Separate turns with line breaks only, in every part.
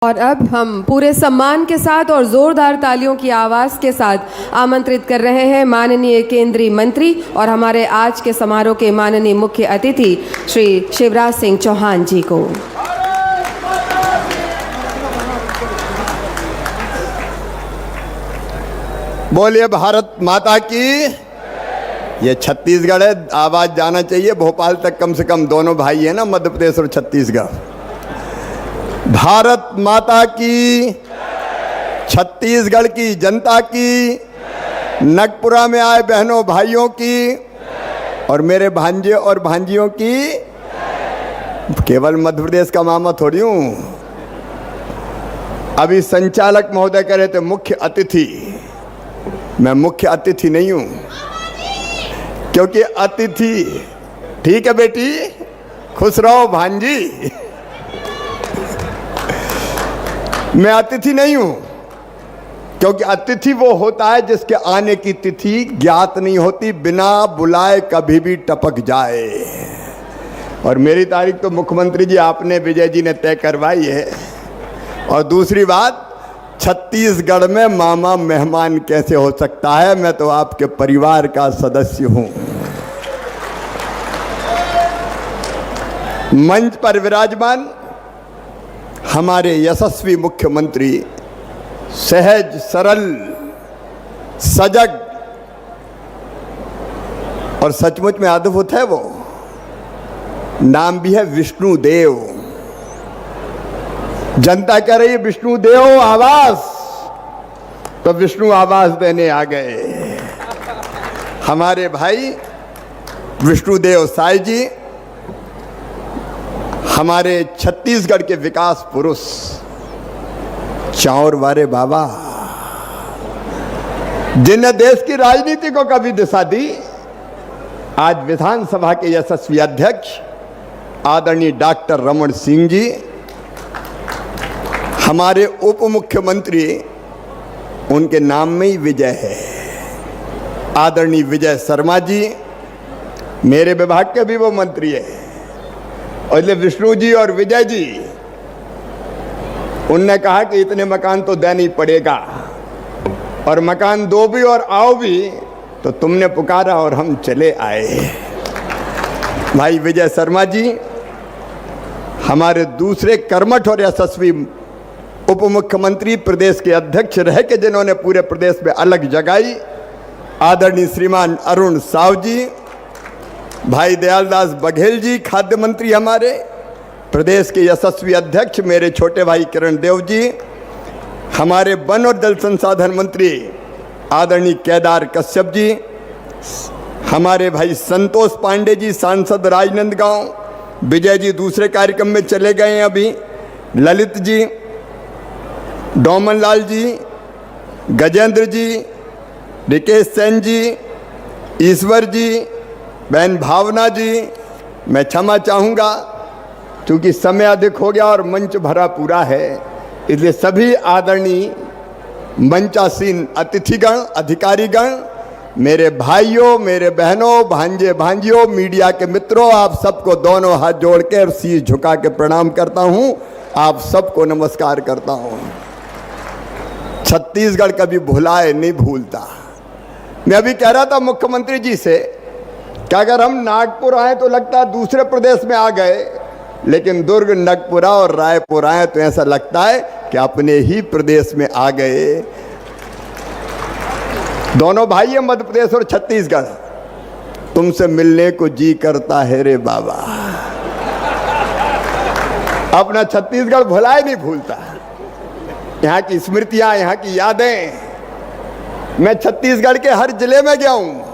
और अब हम पूरे सम्मान के साथ और जोरदार तालियों की आवाज़ के साथ आमंत्रित कर रहे हैं माननीय केंद्रीय मंत्री और हमारे आज के समारोह के माननीय मुख्य अतिथि श्री शिवराज सिंह चौहान जी को।
बोलिए भारत माता की। ये छत्तीसगढ़ है, आवाज जाना चाहिए भोपाल तक, कम से कम दोनों भाई है ना, मध्य प्रदेश और छत्तीसगढ़। भारत माता की, छत्तीसगढ़ की जनता की, नगपुरा में आए बहनों भाइयों की और मेरे भांजे और भांजियों की। केवल मध्य प्रदेश का मामा थोड़ी हूं। अभी संचालक महोदय कह रहे थे मुख्य अतिथि, मैं मुख्य अतिथि नहीं हूं, क्योंकि अतिथि, ठीक है बेटी, खुश रहो भांजी, मैं अतिथि नहीं हूं, क्योंकि अतिथि वो होता है जिसके आने की तिथि ज्ञात नहीं होती, बिना बुलाए कभी भी टपक जाए। और मेरी तारीख तो मुख्यमंत्री जी आपने, विजय जी ने तय करवाई है। और दूसरी बात, छत्तीसगढ़ में मामा मेहमान कैसे हो सकता है, मैं तो आपके परिवार का सदस्य हूं। मंच पर विराजमान हमारे यशस्वी मुख्यमंत्री, सहज सरल सजग और सचमुच में अद्भुत है वो। नाम भी है विष्णु देव। जनता कह रही है विष्णु देव आवास, तो विष्णु आवास देने आ गए हमारे भाई विष्णुदेव साई जी, हमारे छत्तीसगढ़ के विकास पुरुष, चाउर वारे बाबा, जिन्हें देश की राजनीति को कभी दिशा दी। आज विधानसभा के यशस्वी अध्यक्ष आदरणीय डॉक्टर रमन सिंह जी, हमारे उप मुख्यमंत्री, उनके नाम में ही विजय है, आदरणीय विजय शर्मा जी, मेरे विभाग के भी वो मंत्री है। और इसलिए विष्णु जी और विजय जी, उनने कहा कि इतने मकान तो देना ही पड़ेगा, और मकान दो भी और आओ भी, तो तुमने पुकारा और हम चले आए। भाई विजय शर्मा जी हमारे दूसरे कर्मठ और यशस्वी उप मुख्यमंत्री, प्रदेश के अध्यक्ष रह के जिन्होंने पूरे प्रदेश में अलग जगाई, आदरणीय श्रीमान अरुण साव जी, भाई दयालदास बघेल जी खाद्य मंत्री, हमारे प्रदेश के यशस्वी अध्यक्ष मेरे छोटे भाई किरण देव जी, हमारे वन और जल संसाधन मंत्री आदरणीय केदार कश्यप जी, हमारे भाई संतोष पांडे जी सांसद राजनांदगांव, विजय जी दूसरे कार्यक्रम में चले गए हैं अभी, ललित जी, डोमन लाल जी, गजेंद्र जी, रिकेश सेन जी, ईश्वर जी, बहन भावना जी, मैं क्षमा चाहूँगा क्योंकि समय अधिक हो गया और मंच भरा पूरा है, इसलिए सभी आदरणीय मंचासीन अतिथिगण, अधिकारीगण, मेरे भाइयों, मेरे बहनों, भांजे भांजियों, मीडिया के मित्रों, आप सबको दोनों हाथ जोड़ के और शीश झुका के प्रणाम करता हूँ, आप सबको नमस्कार करता हूँ। छत्तीसगढ़ कभी भुलाए नहीं भूलता। मैं अभी कह रहा था मुख्यमंत्री जी से कि अगर हम नागपुर आए तो लगता है दूसरे प्रदेश में आ गए, लेकिन दुर्ग, नगपुरा और रायपुर आए तो ऐसा लगता है कि अपने ही प्रदेश में आ गए। दोनों भाई हैं मध्य प्रदेश और छत्तीसगढ़, तुमसे मिलने को जी करता है रे बाबा। अपना छत्तीसगढ़ भुलाए नहीं भूलता, यहाँ की स्मृतियां, यहाँ की यादें। मैं छत्तीसगढ़ के हर जिले में गया हूँ,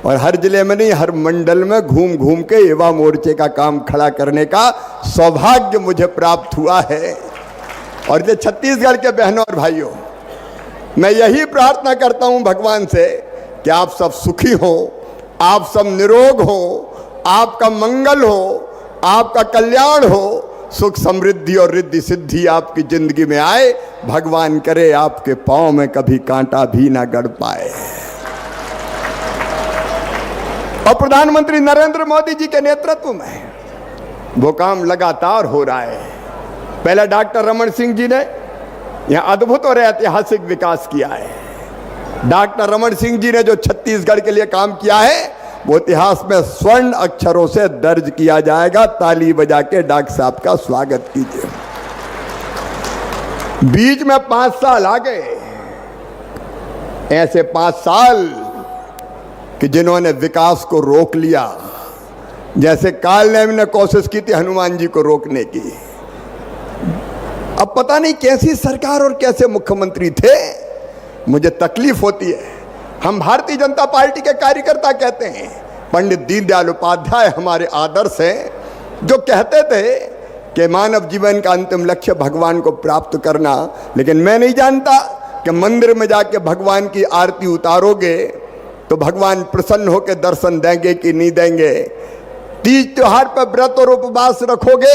और हर जिले में नहीं, हर मंडल में घूम घूम के युवा मोर्चे का काम खड़ा करने का सौभाग्य मुझे प्राप्त हुआ है। और ये छत्तीसगढ़ के बहनों और भाइयों, मैं यही प्रार्थना करता हूं भगवान से कि आप सब सुखी हो, आप सब निरोग हो, आपका मंगल हो, आपका कल्याण हो, सुख समृद्धि और रिद्धि सिद्धि आपकी जिंदगी में आए। भगवान करे आपके पांव में कभी कांटा भी ना गड़ पाए। और प्रधानमंत्री नरेंद्र मोदी जी के नेतृत्व में वो काम लगातार हो रहा है। पहले डॉक्टर रमन सिंह जी ने यहाँ अद्भुत और ऐतिहासिक विकास किया है। डॉक्टर रमन सिंह जी ने जो छत्तीसगढ़ के लिए काम किया है वो इतिहास में स्वर्ण अक्षरों से दर्ज किया जाएगा। ताली बजा के डॉक्टर साहब का स्वागत कीजिए। बीच में 5 साल आ गए, ऐसे 5 साल कि जिन्होंने विकास को रोक लिया, जैसे काल नेमी ने कोशिश की थी हनुमान जी को रोकने की। अब पता नहीं कैसी सरकार और कैसे मुख्यमंत्री थे, मुझे तकलीफ होती है। हम भारतीय जनता पार्टी के कार्यकर्ता कहते हैं, पंडित दीनदयाल उपाध्याय हमारे आदर्श हैं, जो कहते थे कि मानव जीवन का अंतिम लक्ष्य भगवान को प्राप्त करना। लेकिन मैं नहीं जानता कि मंदिर में जाके भगवान की आरती उतारोगे तो भगवान प्रसन्न होकर दर्शन देंगे कि नहीं देंगे। तीज त्योहार पर व्रत और उपवास रखोगे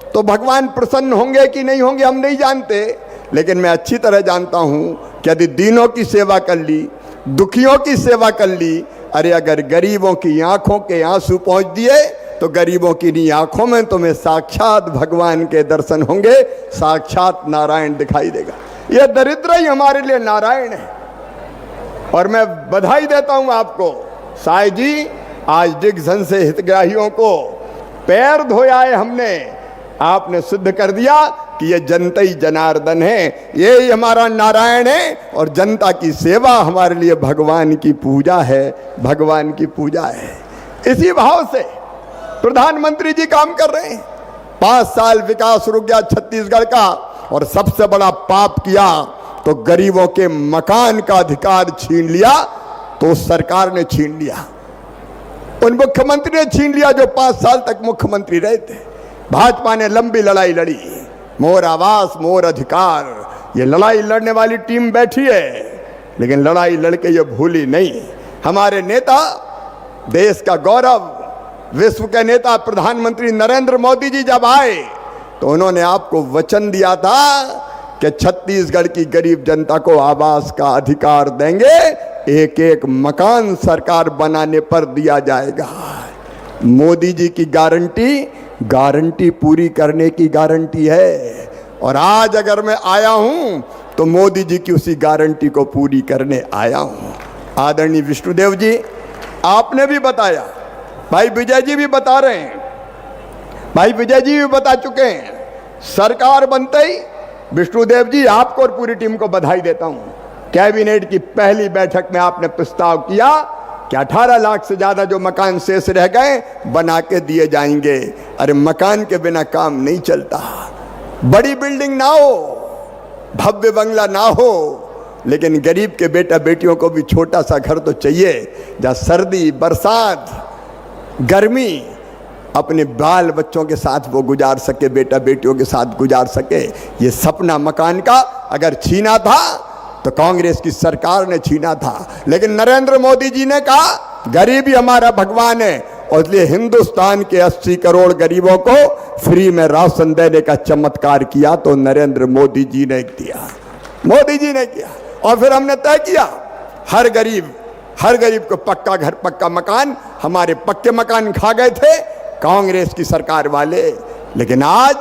तो भगवान प्रसन्न होंगे कि नहीं होंगे, हम नहीं जानते। लेकिन मैं अच्छी तरह जानता हूँ कि यदि दीनों की सेवा कर ली, दुखियों की सेवा कर ली, अरे अगर गरीबों की आंखों के आंसू पहुँच दिए तो गरीबों की नहीं आंखों में तुम्हें साक्षात भगवान के दर्शन होंगे, साक्षात नारायण दिखाई देगा। यह दरिद्र ही हमारे लिए नारायण है। और मैं बधाई देता हूं आपको साई जी, आज दिग्जन से हितग्राहियों को पैर धोया है हमने, आपने सिद्ध कर दिया कि ये जनता ही जनार्दन है, ये ही हमारा नारायण है। और जनता की सेवा हमारे लिए भगवान की पूजा है, भगवान की पूजा है। इसी भाव से प्रधानमंत्री जी काम कर रहे हैं। 5 साल विकास रुक गया छत्तीसगढ़ का, और सबसे बड़ा पाप किया तो गरीबों के मकान का अधिकार छीन लिया। तो उस सरकार ने छीन लिया, उन मुख्यमंत्री ने छीन लिया जो 5 साल तक मुख्यमंत्री रहे थे। भाजपा ने लंबी लड़ाई लड़ी, मोर आवास मोर अधिकार। ये लड़ाई लड़ने वाली टीम बैठी है, लेकिन लड़ाई लड़के ये भूली नहीं। हमारे नेता, देश का गौरव, विश्व के नेता प्रधानमंत्री नरेंद्र मोदी जी जब आए तो उन्होंने आपको वचन दिया था कि छत्तीसगढ़ की गरीब जनता को आवास का अधिकार देंगे, एक एक मकान सरकार बनाने पर दिया जाएगा। मोदी जी की गारंटी पूरी करने की गारंटी है। और आज अगर मैं आया हूं तो मोदी जी की उसी गारंटी को पूरी करने आया हूं। आदरणीय विष्णुदेव जी, आपने भी बताया, भाई विजय जी भी बता रहे हैं, भाई विजय जी भी बता चुके हैं। सरकार बनते ही विष्णुदेव जी आपको और पूरी टीम को बधाई देता हूं। कैबिनेट की पहली बैठक में आपने प्रस्ताव किया कि 18 लाख से ज्यादा जो मकान शेष रह गए बना के दिए जाएंगे। अरे मकान के बिना काम नहीं चलता। बड़ी बिल्डिंग ना हो, भव्य बंगला ना हो, लेकिन गरीब के बेटा बेटियों को भी छोटा सा घर तो चाहिए, जहाँ सर्दी बरसात गर्मी अपने बाल बच्चों के साथ वो गुजार सके, बेटा बेटियों के साथ गुजार सके। ये सपना मकान का अगर छीना था तो कांग्रेस की सरकार ने छीना था, लेकिन नरेंद्र मोदी जी ने कहा गरीब ही हमारा भगवान है, और इसलिए हिंदुस्तान के 80 करोड़ गरीबों को फ्री में राशन देने का चमत्कार किया तो नरेंद्र मोदी जी ने किया, मोदी जी ने किया। और फिर हमने तय किया हर गरीब को पक्का घर पक्का मकान। हमारे पक्के मकान खा गए थे कांग्रेस की सरकार वाले, लेकिन आज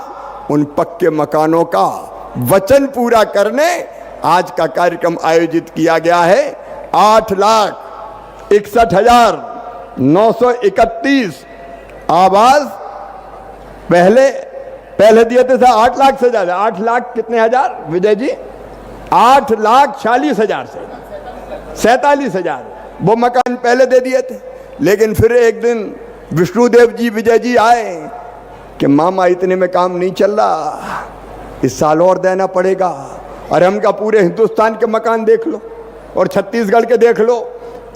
उन पक्के मकानों का वचन पूरा करने आज का कार्यक्रम आयोजित किया गया है। 8,61,931 आवास पहले दिए थे 8 लाख से ज्यादा। 8 लाख कितने हजार विजय जी? 8,40,000 से 47,000 वो मकान पहले दे दिए थे। लेकिन फिर एक दिन विष्णुदेव जी विजय जी आए कि मामा इतने में काम नहीं चल रहा, इस साल और देना पड़ेगा। और हम का पूरे हिंदुस्तान के मकान देख लो और छत्तीसगढ़ के देख लो,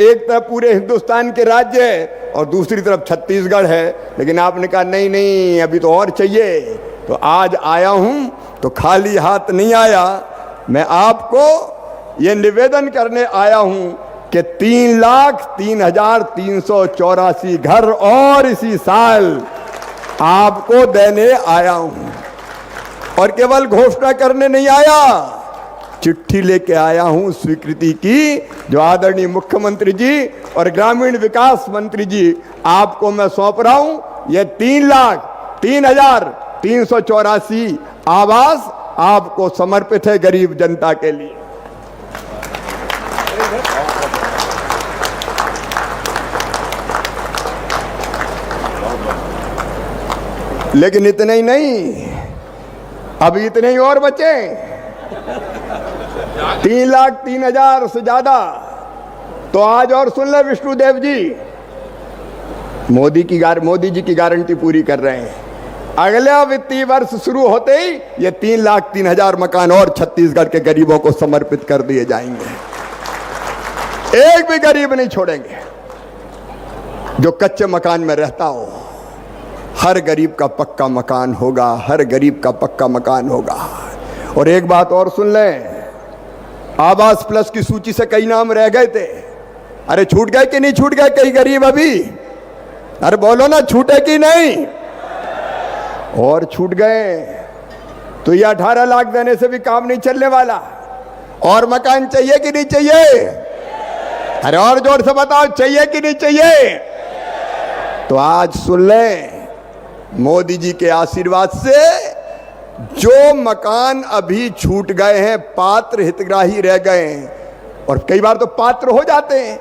एक तरफ पूरे हिंदुस्तान के राज्य है और दूसरी तरफ छत्तीसगढ़ है। लेकिन आपने कहा नहीं अभी तो और चाहिए। तो आज आया हूं तो खाली हाथ नहीं आया, मैं आपको ये निवेदन करने आया हूं कि 3,03,384 घर और इसी साल आपको देने आया हूं। और केवल घोषणा करने नहीं आया, चिट्ठी लेके आया हूं स्वीकृति की, जो आदरणीय मुख्यमंत्री जी और ग्रामीण विकास मंत्री जी आपको मैं सौंप रहा हूं। ये 3,03,384 आवास आपको समर्पित है गरीब जनता के लिए। लेकिन इतने ही नहीं, अब इतने ही और बचे। 3,03,000 से ज्यादा। तो आज और सुन ले विष्णुदेव जी, मोदी जी की गारंटी पूरी कर रहे हैं। अगला वित्तीय वर्ष शुरू होते ही ये 3,03,000 मकान और छत्तीसगढ़ के गरीबों को समर्पित कर दिए जाएंगे। एक भी गरीब नहीं छोड़ेंगे जो कच्चे मकान में रहता हो। हर गरीब का पक्का मकान होगा, हर गरीब का पक्का मकान होगा। और एक बात और सुन लें, आवास प्लस की सूची से कई नाम रह गए थे। अरे छूट गए कि नहीं छूट गए कई गरीब अभी? अरे बोलो ना, छूटे कि नहीं? और छूट गए तो ये 18 लाख देने से भी काम नहीं चलने वाला। और मकान चाहिए कि नहीं चाहिए? अरे और जोर से बताओ, चाहिए कि नहीं चाहिए? तो आज सुन लें, मोदी जी के आशीर्वाद से जो मकान अभी छूट गए हैं, पात्र हितग्राही रह गए हैं, और कई बार तो पात्र हो जाते हैं।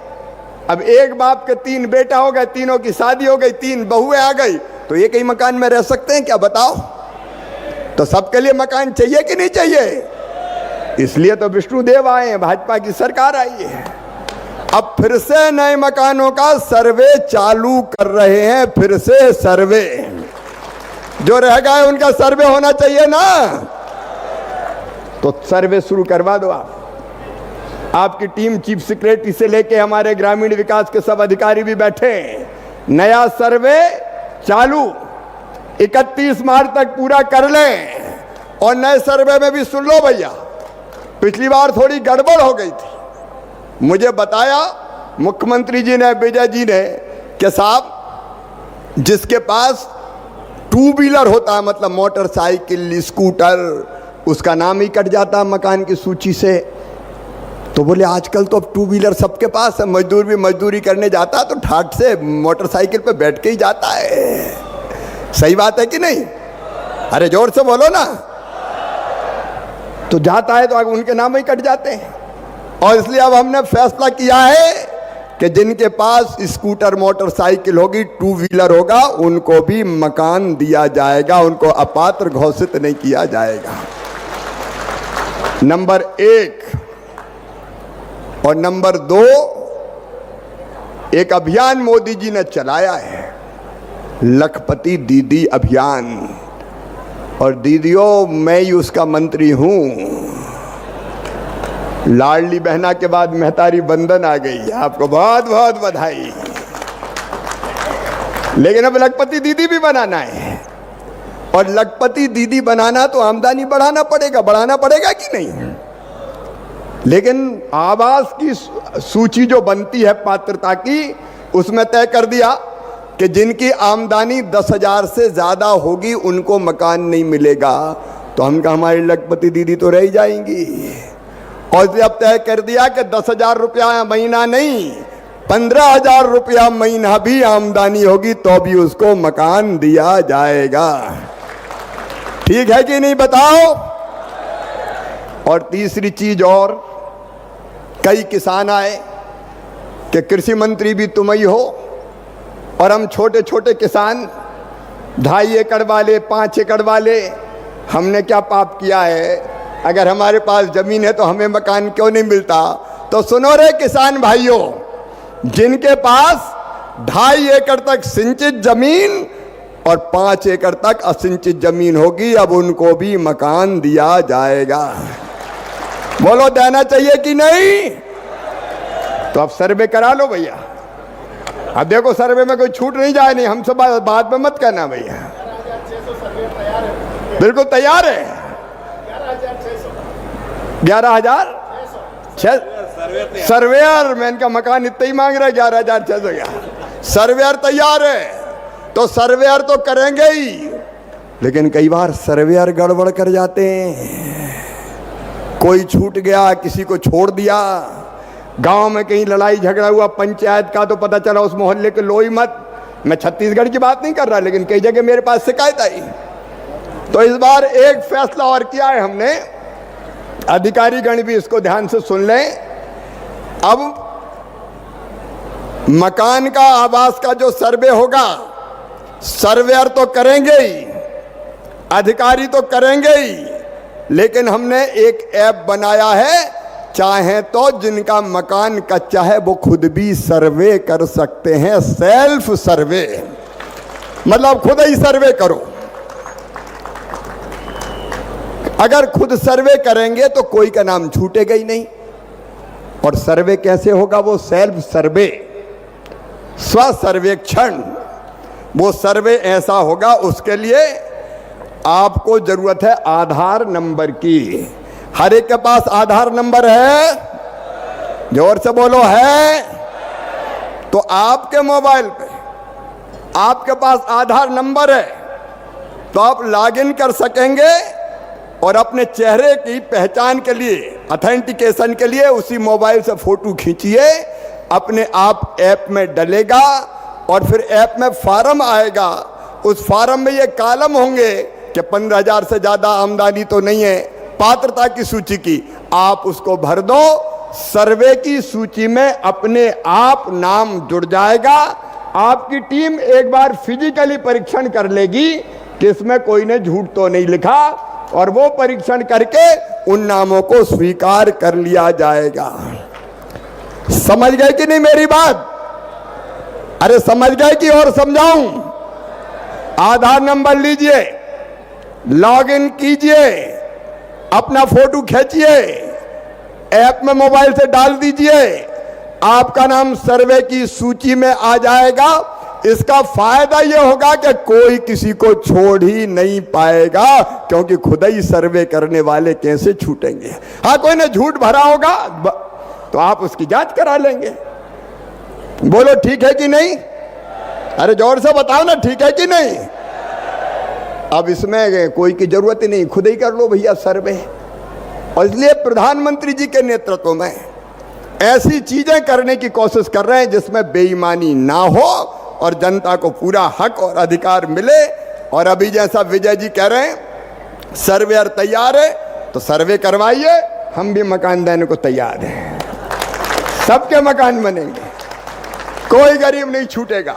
अब एक बाप के 3 बेटा हो गए, तीनों की शादी हो गई, 3 बहुएं आ गई, तो एक ही मकान में रह सकते हैं क्या? बताओ। तो सबके लिए मकान चाहिए कि नहीं चाहिए? इसलिए तो विष्णुदेव आए हैं, भाजपा की सरकार आई है। अब फिर से नए मकानों का सर्वे चालू कर रहे हैं। फिर से सर्वे, जो रह गए उनका सर्वे होना चाहिए ना। तो सर्वे शुरू करवा दो आप। आपकी टीम चीफ सेक्रेटरी से लेके हमारे ग्रामीण विकास के सब अधिकारी भी बैठे हैं। नया सर्वे चालू 31 मार्च तक पूरा कर लें। और नए सर्वे में भी सुन लो भैया, पिछली बार थोड़ी गड़बड़ हो गई थी। मुझे बताया मुख्यमंत्री जी ने, विजय जी ने, कि साहब जिसके पास 2 व्हीलर होता है, मतलब मोटरसाइकिल, स्कूटर, उसका नाम ही कट जाता है मकान की सूची से। तो बोले आजकल तो अब 2 व्हीलर सबके पास है। मजदूर भी मजदूरी करने जाता है तो ठाट से मोटरसाइकिल पे बैठ के ही जाता है। सही बात है कि नहीं? अरे जोर से बोलो ना। तो जाता है तो उनके नाम ही कट जाते हैं। और इसलिए अब हमने फैसला किया है कि जिनके पास स्कूटर, मोटरसाइकिल होगी, 2 व्हीलर होगा, उनको भी मकान दिया जाएगा। उनको अपात्र घोषित नहीं किया जाएगा। नंबर 1। और नंबर 2, एक अभियान मोदी जी ने चलाया है, लखपति दीदी अभियान। और दीदियों, मैं ही उसका मंत्री हूं। लाडली बहना के बाद महतारी बंधन आ गई। आपको बहुत बहुत बधाई। लेकिन अब लखपति दीदी भी बनाना है। और लखपति दीदी बनाना तो आमदनी बढ़ाना पड़ेगा कि नहीं? लेकिन आवास की सूची जो बनती है पात्रता की, उसमें तय कर दिया कि जिनकी आमदनी 10,000 से ज़्यादा होगी उनको मकान नहीं मिलेगा। तो हम कहा हमारी लखपति दीदी तो रह जाएंगी। और जब तय कर दिया कि 10,000 रुपया महीना नहीं, 15,000 रुपया महीना भी आमदनी होगी तो भी उसको मकान दिया जाएगा। ठीक है कि नहीं बताओ? और तीसरी चीज, और कई किसान आए कि कृषि मंत्री भी तुम ही हो, और हम छोटे छोटे किसान, 2.5 एकड़ वाले, 5 एकड़ वाले, हमने क्या पाप किया है? अगर हमारे पास जमीन है तो हमें मकान क्यों नहीं मिलता? तो सुनो रे किसान भाइयों, जिनके पास 2.5 एकड़ तक सिंचित जमीन और 5 एकड़ तक असिंचित जमीन होगी, अब उनको भी मकान दिया जाएगा। बोलो देना चाहिए कि नहीं? तो अब सर्वे करा लो भैया। अब देखो सर्वे में कोई छूट नहीं जाए, नहीं हमसे बात में मत करना भैया। बिल्कुल तैयार है। 11,600 सर्वेयर, मैं इनका मकान इतना ही मांग रहा है, 11,600 का सर्वेयर तैयार है। तो सर्वेयर तो करेंगे ही, लेकिन कई बार सर्वेयर गड़बड़ कर जाते हैं। कोई छूट गया, किसी को छोड़ दिया, गांव में कहीं लड़ाई झगड़ा हुआ पंचायत का, तो पता चला उस मोहल्ले के लो ही मत। मैं छत्तीसगढ़ की बात नहीं कर रहा, लेकिन कई जगह मेरे पास शिकायत आई तो इस बार एक फैसला और किया है हमने, अधिकारीगण भी इसको ध्यान से सुन लें। अब मकान का, आवास का जो सर्वे होगा, सर्वेयर तो करेंगे ही, अधिकारी तो करेंगे ही, लेकिन हमने एक ऐप बनाया है, चाहे तो जिनका मकान कच्चा है वो खुद भी सर्वे कर सकते हैं। सेल्फ सर्वे मतलब खुद ही सर्वे करो। अगर खुद सर्वे करेंगे तो कोई का नाम छूटेगा ही नहीं। और सर्वे कैसे होगा? वो सेल्फ सर्वे, स्व सर्वेक्षण। वो सर्वे ऐसा होगा, उसके लिए आपको जरूरत है आधार नंबर की। हर एक के पास आधार नंबर है? जोर से बोलो, है? तो आपके मोबाइल पे आपके पास आधार नंबर है तो आप लॉगिन कर सकेंगे और अपने चेहरे की पहचान के लिए, ऑथेंटिकेशन के लिए उसी मोबाइल से फोटो खींचिए, अपने आप ऐप में डलेगा और फिर ऐप में फार्म आएगा। उस फार्म में ये कॉलम होंगे कि 15,000 से ज़्यादा आमदनी तो नहीं है, पात्रता की सूची की, आप उसको भर दो, सर्वे की सूची में अपने आप नाम जुड़ जाएगा। आपकी टीम एक बार फिजिकली परीक्षण कर लेगी कि इसमें कोई ने झूठ तो नहीं लिखा, और वो परीक्षण करके उन नामों को स्वीकार कर लिया जाएगा। समझ गए कि नहीं मेरी बात? अरे समझ गए कि और समझाऊं? आधार नंबर लीजिए, लॉगिन कीजिए, अपना फोटो खींचिए, ऐप में मोबाइल से डाल दीजिए, आपका नाम सर्वे की सूची में आ जाएगा। इसका फायदा यह होगा कि कोई किसी को छोड़ ही नहीं पाएगा, क्योंकि खुद ही सर्वे करने वाले कैसे छूटेंगे। हाँ, कोई ने झूठ भरा होगा तो आप उसकी जांच करा लेंगे। बोलो ठीक है कि नहीं? अरे जोर से बताओ ना, ठीक है कि नहीं? अब इसमें कोई की जरूरत ही नहीं, खुद ही कर लो भैया सर्वे। और इसलिए प्रधानमंत्री जी के नेतृत्व में ऐसी चीजें करने की कोशिश कर रहे हैं जिसमें बेईमानी ना हो और जनता को पूरा हक और अधिकार मिले। और अभी जैसा विजय जी कह रहे हैं, सर्वेयर तैयार है तो सर्वे करवाइए, हम भी मकान देने को तैयार हैं। सबके मकान बनेंगे, कोई गरीब नहीं छूटेगा।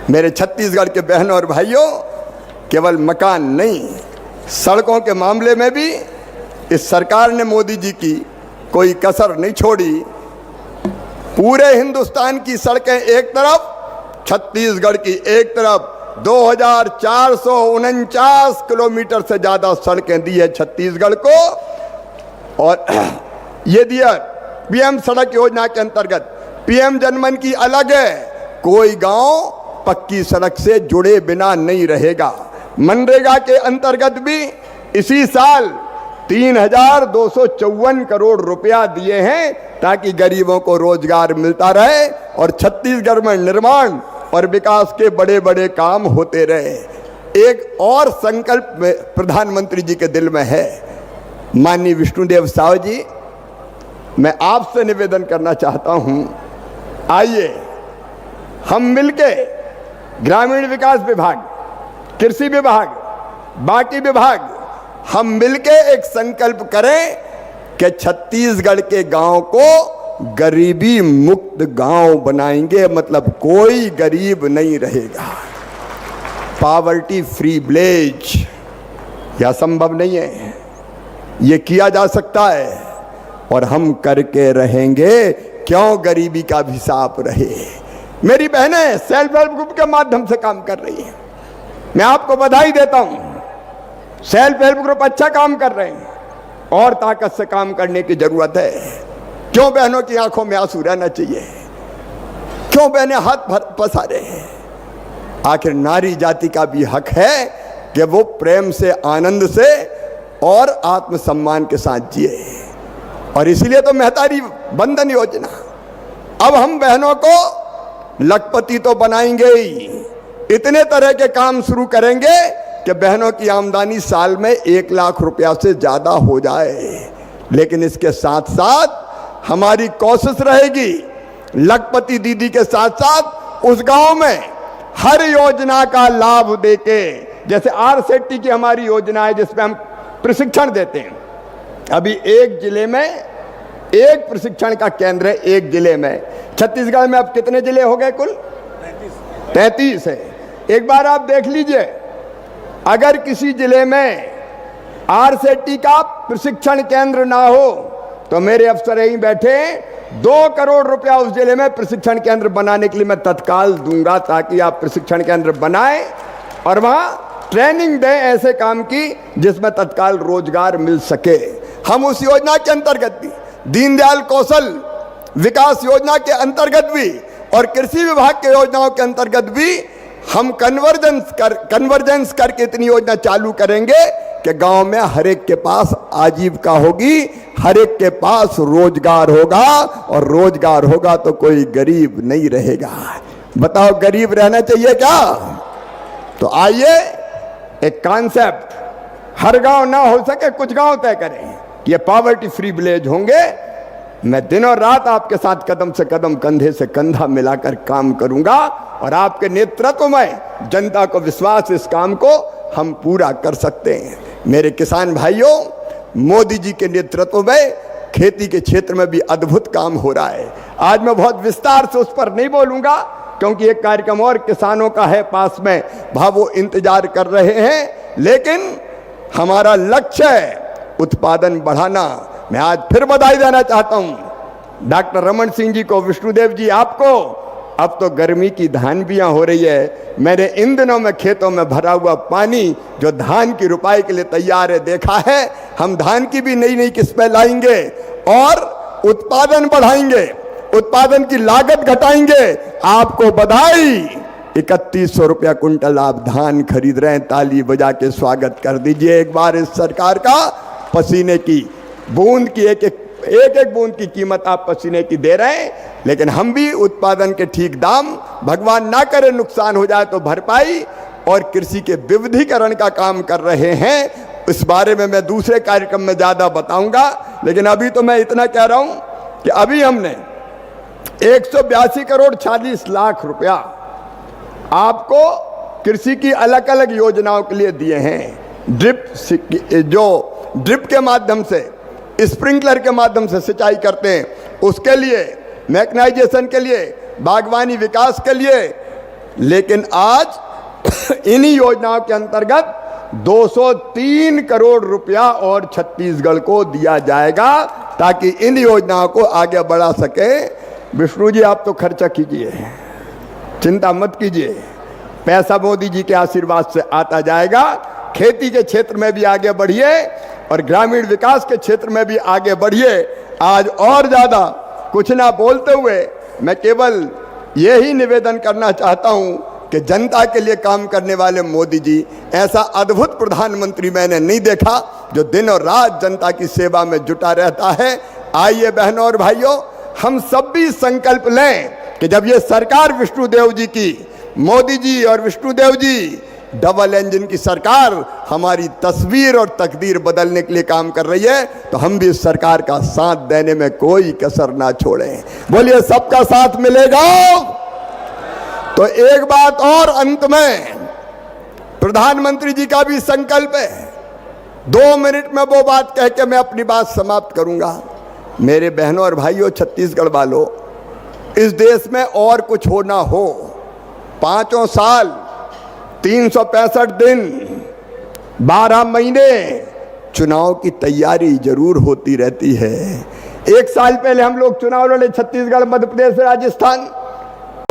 मेरे छत्तीसगढ़ के बहनों और भाइयों, केवल मकान नहीं, सड़कों के मामले में भी इस सरकार ने, मोदी जी की कोई कसर नहीं छोड़ी। पूरे हिंदुस्तान की सड़कें एक तरफ, छत्तीसगढ़ की एक तरफ, 2449 किलोमीटर से ज़्यादा सड़कें दी है छत्तीसगढ़ को। और ये दिया पीएम सड़क योजना के अंतर्गत। पीएम जनमन की अलग है, कोई गांव पक्की सड़क से जुड़े बिना नहीं रहेगा। मनरेगा के अंतर्गत भी इसी साल 3,254 करोड़ रुपया दिए हैं ताकि गरीबों को रोजगार मिलता रहे और छत्तीसगढ़ में निर्माण और विकास के बड़े बड़े काम होते रहे। एक और संकल्प प्रधानमंत्री जी के दिल में है। माननीय विष्णुदेव साव जी, मैं आपसे निवेदन करना चाहता हूं, आइए हम मिलके ग्रामीण विकास विभाग, कृषि विभाग, बाकी विभाग, हम मिलके एक संकल्प करें कि छत्तीसगढ़ के गांव को गरीबी मुक्त गांव बनाएंगे। मतलब कोई गरीब नहीं रहेगा, पॉवर्टी फ्री विलेज। यह संभव नहीं है, ये किया जा सकता है और हम करके रहेंगे। क्यों गरीबी का अभिशाप रहे। मेरी बहनें सेल्फ हेल्प ग्रुप के माध्यम से काम कर रही हैं, मैं आपको बधाई देता हूं। सेल्फ हेल्प ग्रुप अच्छा काम कर रहे हैं और ताकत से काम करने की जरूरत है। क्यों बहनों की आंखों में आंसू रहना चाहिए? क्यों बहनें हाथ पसारे हैं? आखिर नारी जाति का भी हक है कि वो प्रेम से, आनंद से और आत्मसम्मान के साथ जिए। और इसीलिए तो महतारी बंधन योजना। अब हम बहनों को लखपति तो बनाएंगे ही, इतने तरह के काम शुरू करेंगे कि बहनों की आमदनी साल में 1 लाख रुपया से ज़्यादा हो जाए। लेकिन इसके साथ साथ हमारी कोशिश रहेगी लखपति दीदी के साथ साथ उस गांव में हर योजना का लाभ देके जैसे आरसेटी की हमारी योजना है जिसमें हम प्रशिक्षण देते हैं। अभी एक जिले में एक प्रशिक्षण का केंद्र है, एक जिले में। छत्तीसगढ़ में अब कितने जिले हो गए कुल? 33 है। एक बार आप देख लीजिए, अगर किसी जिले में आरसेटी का प्रशिक्षण केंद्र ना हो तो मेरे अफसर यहीं बैठे 2 करोड़ रुपया उस जिले में प्रशिक्षण केंद्र बनाने के लिए मैं तत्काल दूंगा, ताकि आप प्रशिक्षण केंद्र बनाएं और वहां ट्रेनिंग दें ऐसे काम की जिसमें तत्काल रोजगार मिल सके। हम उस योजना के अंतर्गत भी, दीनदयाल कौशल विकास योजना के अंतर्गत भी और कृषि विभाग के योजनाओं के अंतर्गत भी हम कन्वर्जेंस करके इतनी योजना चालू करेंगे कि गांव में हर एक के पास आजीविका होगी, हर एक के पास रोजगार होगा, और रोजगार होगा तो कोई गरीब नहीं रहेगा। बताओ, गरीब रहना चाहिए क्या? तो आइए एक कॉन्सेप्ट, हर गांव ना हो सके कुछ गांव तय करें, ये पॉवर्टी फ्री विलेज होंगे। मैं दिनों रात आपके साथ कदम से कदम, कंधे से कंधा मिलाकर काम करूंगा और आपके नेतृत्व में जनता को विश्वास, इस काम को हम पूरा कर सकते हैं। मेरे किसान भाइयों, मोदी जी के नेतृत्व में खेती के क्षेत्र में भी अद्भुत काम हो रहा है। आज मैं बहुत विस्तार से उस पर नहीं बोलूंगा क्योंकि एक कार्यक्रम और किसानों का है पास में, वहां वो इंतजार कर रहे हैं, लेकिन हमारा लक्ष्य है उत्पादन बढ़ाना। मैं आज फिर बधाई देना चाहता हूं डॉक्टर रमन सिंह जी को, विष्णुदेव जी आपको। अब तो गर्मी की धानबियां हो रही है, मैंने इन दिनों में खेतों में भरा हुआ पानी जो धान की रुपाई के लिए तैयार है देखा है। हम धान की भी नई नई किस्में लाएंगे और उत्पादन बढ़ाएंगे, उत्पादन की लागत घटाएंगे। आपको बधाई, 3100 रुपया कुंटल आप धान खरीद रहे हैं, ताली बजा के स्वागत कर दीजिए एक बार इस सरकार का। पसीने की बूंद की एक एक बूंद की कीमत आप पसीने की दे रहे हैं, लेकिन हम भी उत्पादन के ठीक दाम, भगवान ना करे नुकसान हो जाए तो भरपाई, और कृषि के विविधीकरण का काम कर रहे हैं। इस बारे में मैं दूसरे कार्यक्रम में ज्यादा बताऊंगा, लेकिन अभी तो मैं इतना कह रहा हूं कि अभी हमने 182 करोड़ 40 लाख रुपया आपको कृषि की अलग अलग योजनाओं के लिए दिए हैं। ड्रिप के माध्यम से, स्प्रिंकलर के माध्यम से सिंचाई करते हैं, उसके लिए, मैकेनाइजेशन के लिए, बागवानी विकास के लिए। लेकिन आज इन्हीं योजनाओं के अंतर्गत 203 करोड़ रुपया और छत्तीसगढ़ को दिया जाएगा ताकि इन योजनाओं को आगे बढ़ा सके। विष्णु जी, आप तो खर्चा कीजिए, चिंता मत कीजिए, पैसा मोदी जी के आशीर्वाद से आता जाएगा। खेती के क्षेत्र में भी आगे बढ़िए और ग्रामीण विकास के क्षेत्र में भी आगे बढ़िए। आज और ज्यादा कुछ ना बोलते हुए मैं केवल यही निवेदन करना चाहता हूं कि जनता के लिए काम करने वाले मोदी जी, ऐसा अद्भुत प्रधानमंत्री मैंने नहीं देखा जो दिन और रात जनता की सेवा में जुटा रहता है। आइए बहनों और भाइयों, हम सब भी संकल्प लें कि जब ये सरकार विष्णुदेव जी की, मोदी जी और विष्णुदेव जी डबल इंजन की सरकार हमारी तस्वीर और तकदीर बदलने के लिए काम कर रही है, तो हम भी इस सरकार का साथ देने में कोई कसर ना छोड़ें। बोलिए, सबका साथ मिलेगा। तो एक बात और अंत में, प्रधानमंत्री जी का भी संकल्प है। 2 मिनट में वो बात कह के मैं अपनी बात समाप्त करूंगा। मेरे बहनों और भाइयों, छत्तीसगढ़ वालों, इस देश में और कुछ हो ना हो, 5 साल 365 दिन 12 महीने चुनाव की तैयारी जरूर होती रहती है। 1 साल पहले हम लोग चुनाव लड़े, छत्तीसगढ़, मध्य प्रदेश, राजस्थान।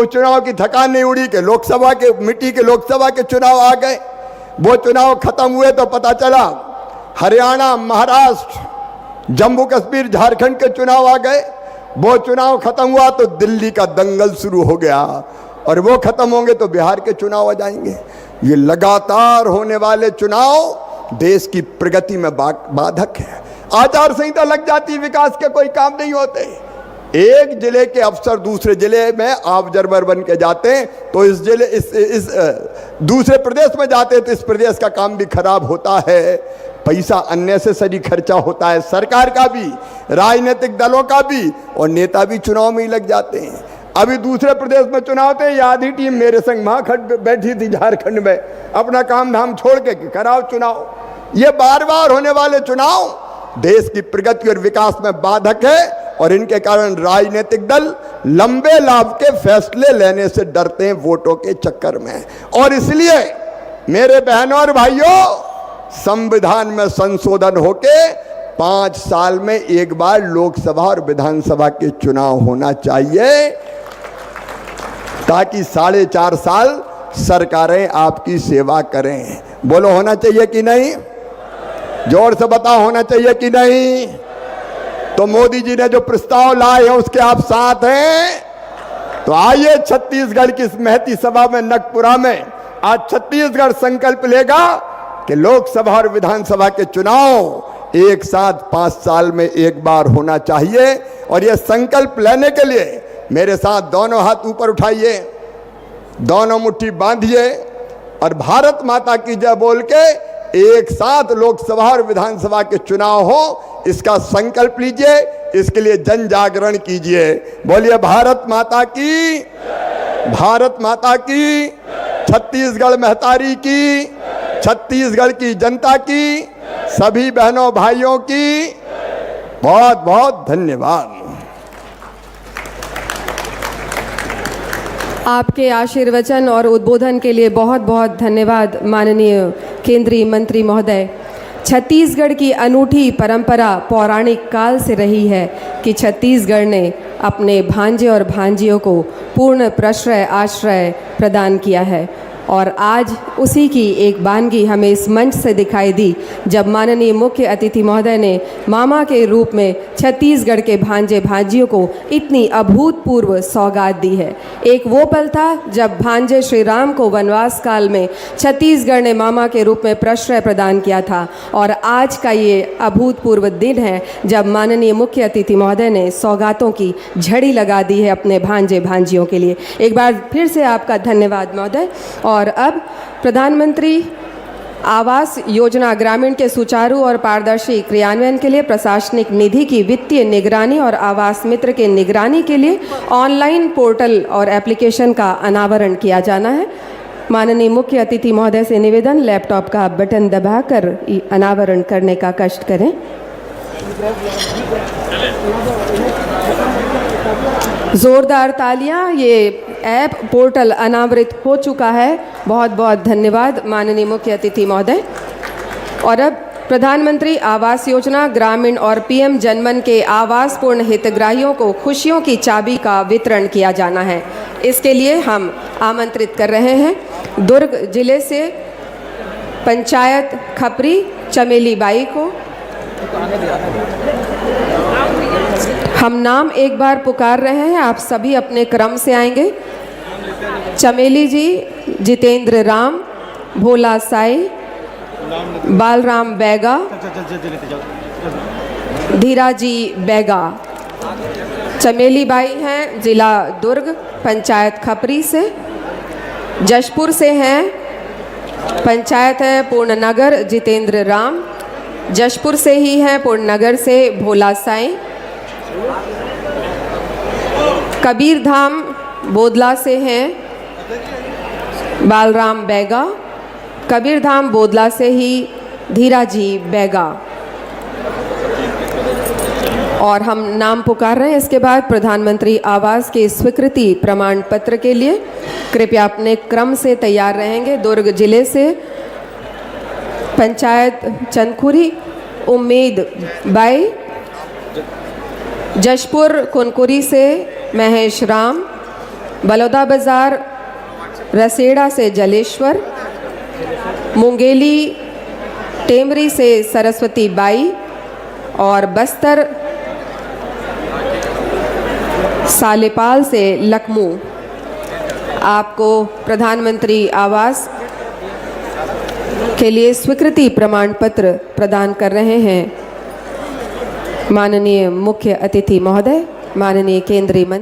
वो चुनाव की थकान नहीं उड़ी कि लोकसभा के, मिट्टी के लोकसभा के चुनाव आ गए। वो चुनाव खत्म हुए तो पता चला हरियाणा, महाराष्ट्र, जम्मू कश्मीर, झारखंड के चुनाव आ गए। वो चुनाव खत्म हुआ तो दिल्ली का दंगल शुरू हो गया, और वो खत्म होंगे तो बिहार के चुनाव आ जाएंगे। ये लगातार होने वाले चुनाव देश की प्रगति में बाधक है। आचार संहिता लग जाती, विकास के कोई काम नहीं होते। एक जिले के अफसर दूसरे जिले में ऑब्जर्वर बन के जाते हैं तो इस जिले इस दूसरे प्रदेश में जाते हैं तो इस प्रदेश का काम भी खराब होता है। पैसा अननेसेसरी खर्चा होता है, सरकार का भी, राजनीतिक दलों का भी, और नेता भी चुनाव में ही लग जाते हैं। अभी दूसरे प्रदेश में चुनाव थे, ये आधी टीम मेरे संग महाखंड में बैठी थी झारखंड में, अपना काम धाम छोड़ के कराओ चुनाव। ये बार बार होने वाले चुनाव देश की प्रगति और विकास में बाधक है, और इनके कारण राजनीतिक दल लंबे लाभ के फैसले लेने से डरते हैं वोटों के चक्कर में। और इसलिए मेरे बहनों और भाइयों, संविधान में संशोधन होके 5 साल में एक बार लोकसभा और विधानसभा के चुनाव होना चाहिए, ताकि 4.5 साल सरकारें आपकी सेवा करें। बोलो होना चाहिए कि नहीं? जोर से बताओ, होना चाहिए कि नहीं? तो मोदी जी ने जो प्रस्ताव लाए हैं उसके आप साथ हैं? तो आइए छत्तीसगढ़ की इस महती सभा में नगपुरा में आज छत्तीसगढ़ संकल्प लेगा कि लोकसभा और विधानसभा के चुनाव एक साथ 5 साल में एक बार होना चाहिए। और यह संकल्प लेने के लिए मेरे साथ दोनों हाथ ऊपर उठाइए, दोनों मुट्ठी बांधिए और भारत माता की जय बोल के एक साथ लोकसभा और विधानसभा के चुनाव हो, इसका संकल्प लीजिए। इसके लिए जन जागरण कीजिए। बोलिए भारत माता की, भारत माता की, छत्तीसगढ़ महतारी की, छत्तीसगढ़ की जनता की, सभी बहनों भाइयों की बहुत बहुत धन्यवाद।
आपके आशीर्वचन और उद्बोधन के लिए बहुत बहुत धन्यवाद माननीय केंद्रीय मंत्री महोदय। छत्तीसगढ़ की अनूठी परंपरा पौराणिक काल से रही है कि छत्तीसगढ़ ने अपने भांजे और भांजियों को पूर्ण प्रश्रय आश्रय प्रदान किया है, और आज उसी की एक वानगी हमें इस मंच से दिखाई दी जब माननीय मुख्य अतिथि महोदय ने मामा के रूप में छत्तीसगढ़ के भांजे भांजियों को इतनी अभूतपूर्व सौगात दी है। एक वो पल था जब भांजे श्री राम को वनवास काल में छत्तीसगढ़ ने मामा के रूप में प्रश्रय प्रदान किया था, और आज का ये अभूतपूर्व दिन है जब माननीय मुख्य अतिथि महोदय ने सौगातों की झड़ी लगा दी है अपने भांजे भांजियों के लिए। एक बार फिर से आपका धन्यवाद महोदय। और अब प्रधानमंत्री आवास योजना ग्रामीण के सुचारू और पारदर्शी क्रियान्वयन के लिए प्रशासनिक निधि की वित्तीय निगरानी और आवास मित्र के निगरानी के लिए ऑनलाइन पोर्टल और एप्लीकेशन का अनावरण किया जाना है। माननीय मुख्य अतिथि महोदय से निवेदन, लैपटॉप का बटन दबाकर अनावरण करने का कष्ट करें। जोरदार तालियां। ये ऐप पोर्टल अनावृत हो चुका है। बहुत बहुत धन्यवाद माननीय मुख्य अतिथि महोदय। और अब प्रधानमंत्री आवास योजना ग्रामीण और पीएम जनमन के आवास पूर्ण हितग्राहियों को खुशियों की चाबी का वितरण किया जाना है। इसके लिए हम आमंत्रित कर रहे हैं दुर्ग जिले से पंचायत खपरी चमेली बाई को। हम नाम एक बार पुकार रहे हैं, आप सभी अपने क्रम से आएंगे। चमेली जी, जितेंद्र राम, भोला साई, बालराम बैगा, धीराजी बैगा। चमेली बाई हैं जिला दुर्ग पंचायत खपरी से। जशपुर से हैं पंचायत है पूर्णनगर जितेंद्र राम। जशपुर से ही हैं पूर्णनगर से भोला साई। कबीरधाम बोदला से हैं बालराम बैगा। कबीरधाम बोदला से ही धीराजी बैगा। और हम नाम पुकार रहे हैं। इसके बाद प्रधानमंत्री आवास के स्वीकृति प्रमाण पत्र के लिए कृपया अपने क्रम से तैयार रहेंगे। दुर्ग जिले से पंचायत चंदखुरी उम्मीद बाई। जशपुर कुनकुरी से महेश राम। बलौदा बाजार रसेड़ा से जलेश्वर। मुंगेली टेमरी से सरस्वती बाई। और बस्तर सालेपाल से लखमू। आपको प्रधानमंत्री आवास के लिए स्वीकृति प्रमाण पत्र प्रदान कर रहे हैं माननीय मुख्य अतिथि महोदय, माननीय केंद्रीय मंत्री।